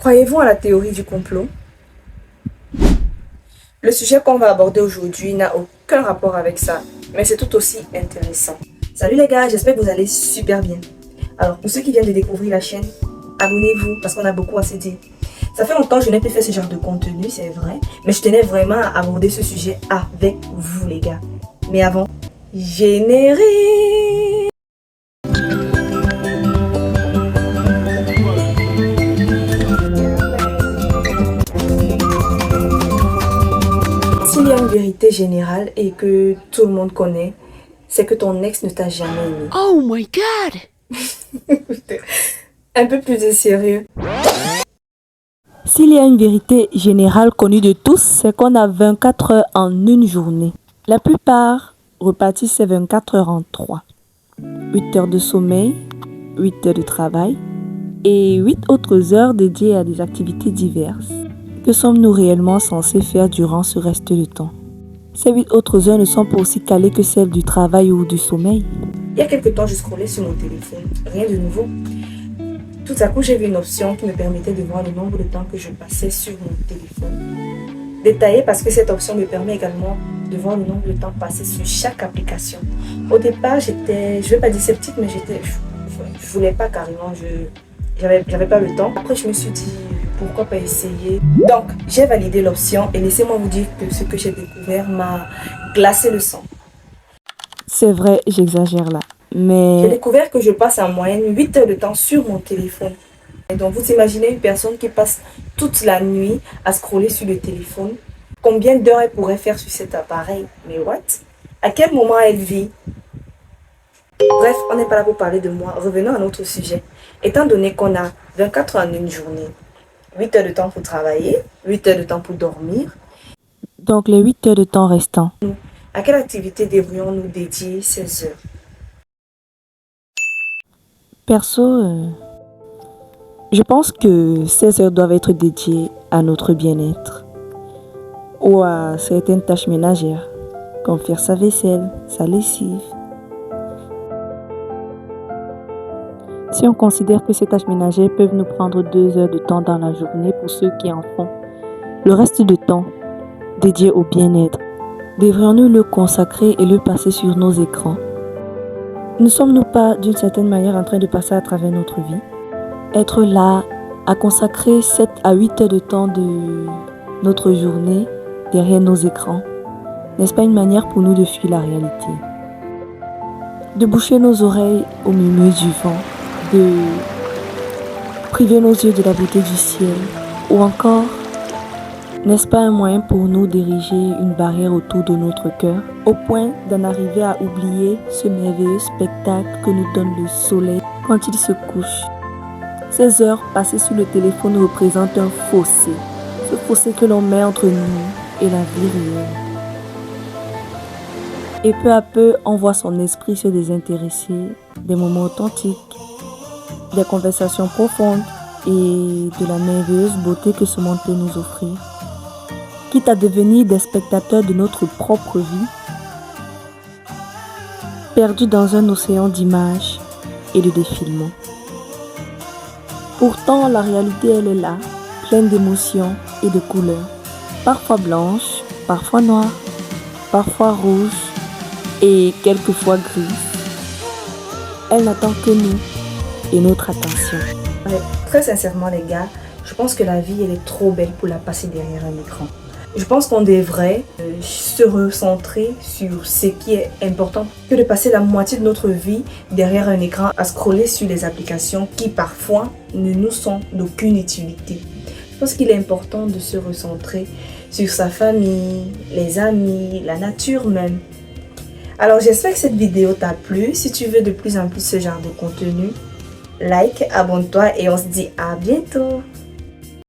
Croyez-vous à la théorie du complot? Le sujet qu'on va aborder aujourd'hui n'a aucun rapport avec ça, mais c'est tout aussi intéressant. Salut les gars, j'espère que vous allez super bien. Alors, pour ceux qui viennent de découvrir la chaîne, abonnez-vous parce qu'on a beaucoup à se dire. Ça fait longtemps que je n'ai plus fait ce genre de contenu, c'est vrai, mais je tenais vraiment à aborder ce sujet avec vous les gars. Mais avant, générique! S'il y a une vérité générale et que tout le monde connaît, c'est que ton ex ne t'a jamais aimé. Oh my god! Un peu plus de sérieux. S'il y a une vérité générale connue de tous, c'est qu'on a 24 heures en une journée. La plupart repartissent ces 24 heures en 3. 8 heures de sommeil, 8 heures de travail et 8 autres heures dédiées à des activités diverses. Que sommes-nous réellement censés faire durant ce reste de temps? Ces 8 autres heures ne sont pas aussi calées que celles du travail ou du sommeil. Il y a quelques temps, je scrollais sur mon téléphone. Rien de nouveau. Tout à coup, j'ai vu une option qui me permettait de voir le nombre de temps que je passais sur mon téléphone. Détaillé parce que cette option me permet également de voir le nombre de temps passé sur chaque application. Au départ, j'étais, je vais pas dire sceptique, mais je voulais pas carrément, j'avais pas le temps. Après, je me suis dit, pourquoi pas essayer? Donc, j'ai validé l'option et laissez-moi vous dire que ce que j'ai découvert m'a glacé le sang. C'est vrai, j'exagère là. J'ai Mais découvert que je passe en moyenne 8 heures de temps sur mon téléphone. Et donc, vous imaginez une personne qui passe toute la nuit à scroller sur le téléphone. Combien d'heures elle pourrait faire sur cet appareil? Mais what? À quel moment elle vit? Bref, on n'est pas là pour parler de moi. Revenons à notre sujet. Étant donné qu'on a 24 heures en une journée, 8 heures de temps pour travailler, 8 heures de temps pour dormir, donc les 8 heures de temps restants. à quelle activité devrions-nous dédier ces heures? Perso, je pense que ces heures doivent être dédiées à notre bien-être ou à certaines tâches ménagères, comme faire sa vaisselle, sa lessive. Si on considère que ces tâches ménagères peuvent nous prendre 2 heures de temps dans la journée pour ceux qui en font, le reste du temps dédié au bien-être, devrions-nous le consacrer et le passer sur nos écrans? Ne sommes-nous pas d'une certaine manière en train de passer à travers notre vie? Être là à consacrer 7 à 8 heures de temps de notre journée derrière nos écrans, n'est-ce pas une manière pour nous de fuir la réalité? De boucher nos oreilles au murmure du vent, de priver nos yeux de la beauté du ciel, ou encore, n'est-ce pas un moyen pour nous d'ériger une barrière autour de notre cœur, au point d'en arriver à oublier ce merveilleux spectacle que nous donne le soleil quand il se couche? Ces heures passées sur le téléphone représentent un fossé, ce fossé que l'on met entre nous et la vie réelle. Et peu à peu, on voit son esprit se désintéresser des moments authentiques, des conversations profondes et de la merveilleuse beauté que ce monde peut nous offrir. Quitte à devenir des spectateurs de notre propre vie, perdus dans un océan d'images et de défilements. Pourtant, la réalité, elle est là, pleine d'émotions et de couleurs, parfois blanches, parfois noires, parfois rouges et quelquefois grises. Elle n'attend que nous et notre attention. Ouais, très sincèrement les gars, je pense que la vie elle est trop belle pour la passer derrière un écran. Je pense qu'on devrait se recentrer sur ce qui est important que de passer la moitié de notre vie derrière un écran à scroller sur les applications qui parfois ne nous sont d'aucune utilité. Je pense qu'il est important de se recentrer sur sa famille, les amis, la nature même. Alors j'espère que cette vidéo t'a plu. Si tu veux de plus en plus ce genre de contenu, like, abonne-toi et on se dit à bientôt.